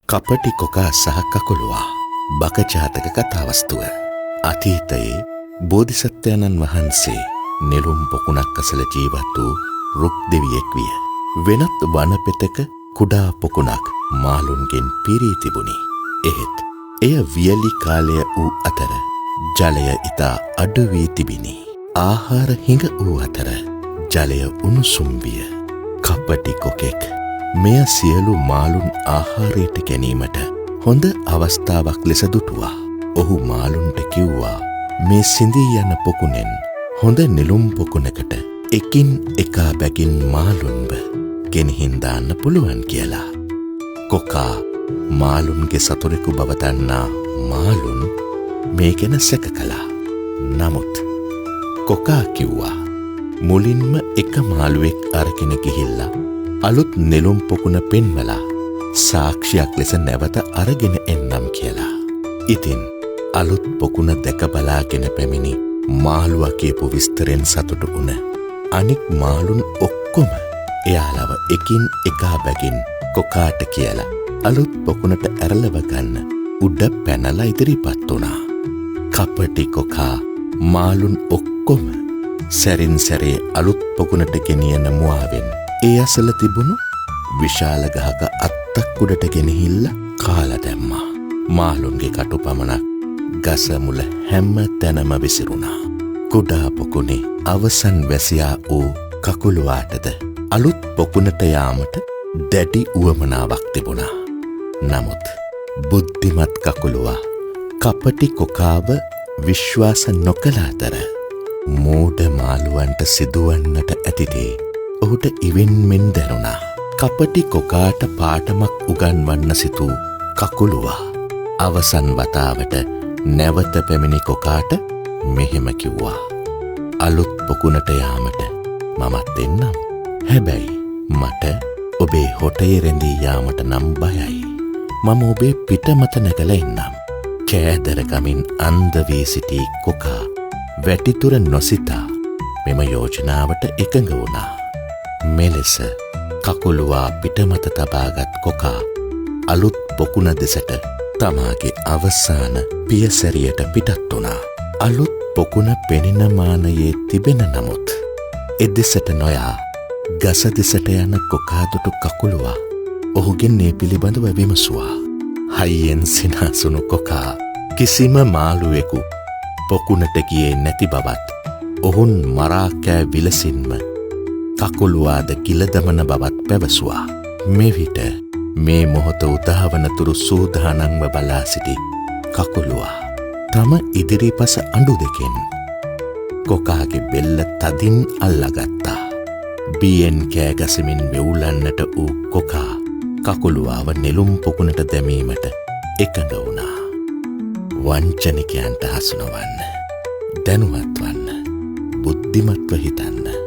කපටි කොකා සහ කකුලුවා බකජාතක කතාවස්තුව. අතීතයේ බෝධිසත්වයන්න් වහන්සේ නෙළුම් පොකුණක් අසල ජීවත් වූ රුක් දෙවියෙක් විය. වෙනත් වනපෙතක කුඩා පොකුණක් මාළුන්ගෙන් පිරී තිබුණි. එහෙත් එය වියලි කාලය වූ අතර ජලය ඉතා අඩු වී තිබිණි. ආහාර හිඟ වූ අතර ජලය උණුසුම් විය. කපටි කොකෙක් මෙය සියලු මාළුන් ආහාරයට ගැනීමට හොඳ අවස්ථාවක් ලෙස දුටුවා. ඔහු මාළුන්ට කිව්වා මේ සිඳී යන පොකුණෙන් හොඳ නෙළුම් පොකුණකට එකින් එකා බැගින් මාළුන්ව ගෙනහින් දාන්න පුළුවන් කියලා. කොකා මාළුන්ගේ සතුරෙකු බව දන්නා මාළුන් මේ ගැන සැක කළා. නමුත් කොකා කිව්වා මුලින්ම එක මාළුවෙක් අරගෙන ගිහිල්ලා අලුත් නෙළුම් පොකුණ පෙන්වලා සාක්ෂියක් ලෙස නැවත අරගෙන එන්නම් කියලා. ඉතින් අලුත් පොකුණ දැක බලාගෙන පැමිණි මාළුවා කියපු විස්තරෙන් සතුටු වුණ අනික් මාළුන් ඔක්කොම එයාලව එකින් එකා බැගින් කොකාට කියලා අලුත් පොකුණට ඇරලව ගන්න උඩ පැනලා ඉදිරිපත් වුණා. කපටි කොකා මාළුන් ඔක්කොම සැරින් සැරේ අලුත් පොකුණට ගෙනියන මුවාවෙන් ඒ අසල තිබුණු විශාල ගහක අත්තක් උඩට ගෙනහිල්ලා කාලා දැම්මා. මාළුන්ගේ කටු පමණක් ගස මුල හැම තැනම විසිරුණා. කුඩා පොකුණේ අවසන් වැසියා වූ කකුලුවාටද අලුත් පොකුණට යාමට දැඩි උවමනාවක් තිබුණා. නමුත් බුද්ධිමත් කකුලුවා කපටි කොකාව විශ්වාස නොකළ අතර මෝඩ මාළුවන්ට සිදුවන්නට ඇතිදේ ඔහුට ඉවෙන්මෙන් දැනුණා. කපටි කොකාට පාඩමක් උගන්වන්න සිතූ කකුලුවා අවසන් වතාවට නැවත පැමිණි කොකාට මෙහෙම කිව්වා. අලුත් පොකුණට යාමට මමත් එන්නම්. හැබැයි මට ඔබේ හොටේ රැඳී යාමට නම් බයයි. මම ඔබේ පිටමත නැගලා එන්නම්. කෑදරකමින් අන්ධ වී සිටි කොකා වැටිතුර නොසිතා මෙම යෝජනාවට එකඟ වුණා. මෙලෙස කකුලුවා පිටමත තබාගත් කොකා අලුත් පොකුණ දෙසට තමාගේ අවසාන පියසැරියට පිටත් වුණා. අලුත් පොකුණ පෙනෙන මානයේ තිබෙන නමුත් එදෙසට නොයා ගස දෙසට යන කොකාදුටු කකුලුවා ඔහුගෙන් ඒ පිළිබඳව විමසුවා. හයියෙන් සිනාසුණු කොකා කිසිම මාළුවෙකු පොකුණට ගියේ නැති බවත් ඔහුන් මරාකෑ විලසින්ම කකුලුවාද ගිලදමන බවත් පැවසුවා. මෙවිට මේ මොහොත උදාවනතුරු සූදානම්ව බලා සිටි කකුලුවා තම ඉදිරිපස අඬු දෙකෙන් කොකාගේ බෙල්ල තදින් අල්ලගත්තා. බියෙන් කෑගසමින් වෙවුලන්නට වූ කොකා කකුලුවාව නෙළුම් පොකුණට දැමීමට එකඟ වුණා. වංචනිකයන්ට හසු නොවන්න, දැනුවත් වන්න, බුද්ධිමත්ව හිතන්න.